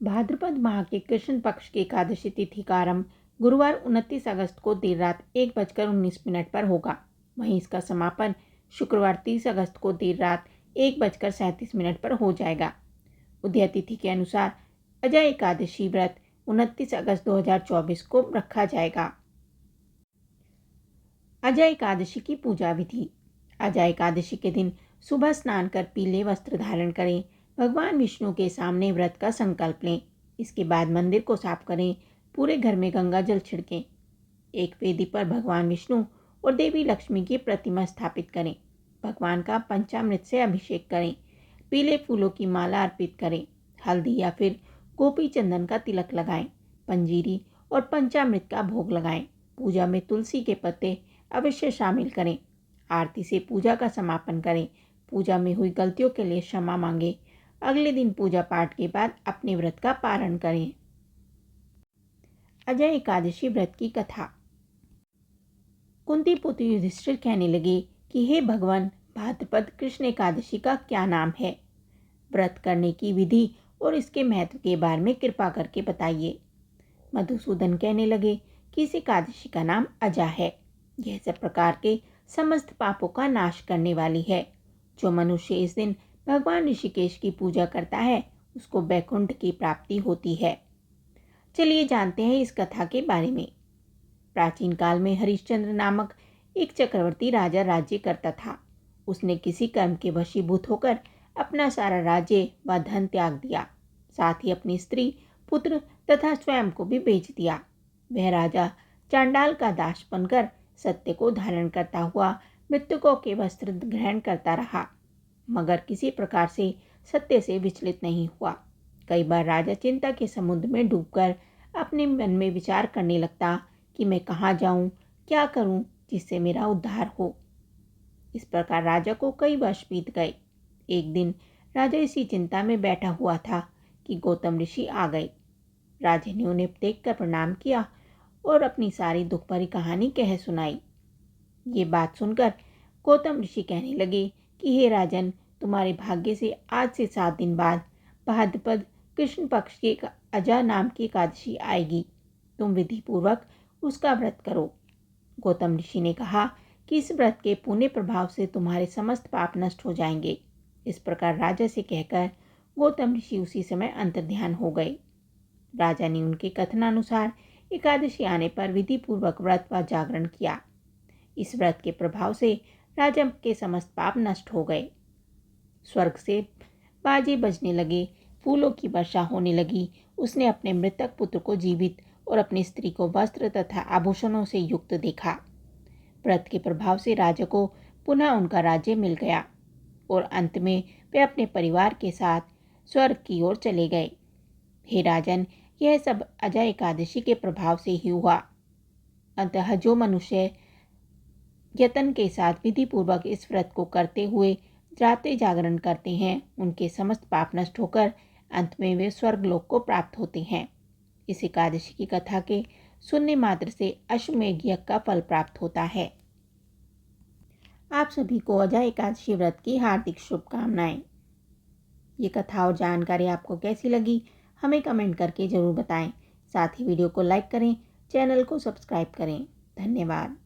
भाद्रपद माह के कृष्ण पक्ष की एकादशी तिथि का आरंभ गुरुवार 29 अगस्त को देर रात 1:19 पर होगा। वहीं इसका समापन शुक्रवार 30 अगस्त को देर रात 1:37 पर हो जाएगा। उदय तिथि के अनुसार अजय एकादशी व्रत 29 अगस्त 2024 को रखा जाएगा। अजय एकादशी की पूजा विधि। अजय एकादशी के दिन सुबह स्नान कर पीले वस्त्र धारण करें। भगवान विष्णु के सामने व्रत का संकल्प लें। इसके बाद मंदिर को साफ करें। पूरे घर में गंगा जल छिड़कें। एक वेदी पर भगवान विष्णु और देवी लक्ष्मी की प्रतिमा स्थापित करें। भगवान का पंचामृत से अभिषेक करें। पीले फूलों की माला अर्पित करें। हल्दी या फिर गोपी चंदन का तिलक लगाएं। पंजीरी और पंचामृत का भोग लगाएं। पूजा में तुलसी के पत्ते अवश्य शामिल करें। आरती से पूजा का समापन करें। पूजा में हुई गलतियों के लिए क्षमा मांगे। अगले दिन पूजा पाठ के बाद अपने व्रत का पारण करें। अजय एकादशी व्रत की कथा। कुंती पुत्र युधिष्ठिर कहने लगे कि हे भगवान, भाद्रपद कृष्ण एकादशी का क्या नाम है? व्रत करने की विधि और इसके महत्व के बारे में कृपा करके बताइए। मधुसूदन कहने लगे कि इस एकादशी का नाम अजा है। यह सब प्रकार के समस्त पापों का नाश करने वाली है। जो मनुष्य इस दिन भगवान ऋषिकेश की पूजा करता है उसको वैकुंठ की प्राप्ति होती है। चलिए जानते हैं इस कथा के बारे में। प्राचीन काल में हरिश्चंद्र नामक एक चक्रवर्ती राजा राज्य करता था। उसने किसी कर्म के वशीभूत होकर अपना सारा राज्य व धन त्याग दिया। साथ ही अपनी स्त्री, पुत्र तथा स्वयं को भी बेच दिया। वह राजा चांडाल का दास बनकर सत्य को धारण करता हुआ मृतकों के वस्त्र ग्रहण करता रहा, मगर किसी प्रकार से सत्य से विचलित नहीं हुआ। कई बार राजा चिंता के समुद्र में डूबकर अपने मन में विचार करने लगता कि मैं कहाँ जाऊं, क्या करूं जिससे मेरा उद्धार हो। इस प्रकार राजा को कई वर्ष बीत गए। एक दिन राजा इसी चिंता में बैठा हुआ था कि गौतम ऋषि आ गए। राजा ने उन्हें देखकर प्रणाम किया और अपनी सारी दुख भरी कहानी कह सुनाई। ये बात सुनकर गौतम ऋषि कहने लगे कि हे राजन, तुम्हारे भाग्य से आज से 7 दिन बाद भाद्रपद कृष्ण पक्ष की अजा नाम की एकादशी आएगी। तुम विधि पूर्वक उसका व्रत करो। गौतम ऋषि ने कहा कि इस व्रत के पुण्य प्रभाव से तुम्हारे समस्त पाप नष्ट हो जाएंगे। इस प्रकार राजा से कहकर गौतम ऋषि उसी समय अंतर्ध्यान हो गए। राजा ने उनके कथनानुसार एकादशी आने पर विधि पूर्वक व्रत व जागरण किया। इस व्रत के प्रभाव से राजा के समस्त पाप नष्ट हो गए। स्वर्ग से बाजे बजने लगे, फूलों की वर्षा होने लगी। उसने अपने मृतक पुत्र को जीवित और अपनी स्त्री को वस्त्र तथा आभूषणों से युक्त देखा। व्रत के प्रभाव से राजा को पुनः उनका राज्य मिल गया और अंत में वे अपने परिवार के साथ स्वर्ग की ओर चले गए। हे राजन, यह सब अजय एकादशी के प्रभाव से ही हुआ। अतः जो मनुष्य यत्न के साथ विधि पूर्वक इस व्रत को करते हुए रात्रि जागरण करते हैं, उनके समस्त पाप नष्ट होकर अंत में वे स्वर्गलोक को प्राप्त होते हैं। इस एकादशी की कथा के सुनने मात्र से अश्वमेध यज्ञ का फल प्राप्त होता है। आप सभी को अजय एकादशी व्रत की हार्दिक शुभकामनाएं। ये कथा और जानकारी आपको कैसी लगी हमें कमेंट करके ज़रूर बताएं। साथ ही वीडियो को लाइक करें, चैनल को सब्सक्राइब करें। धन्यवाद।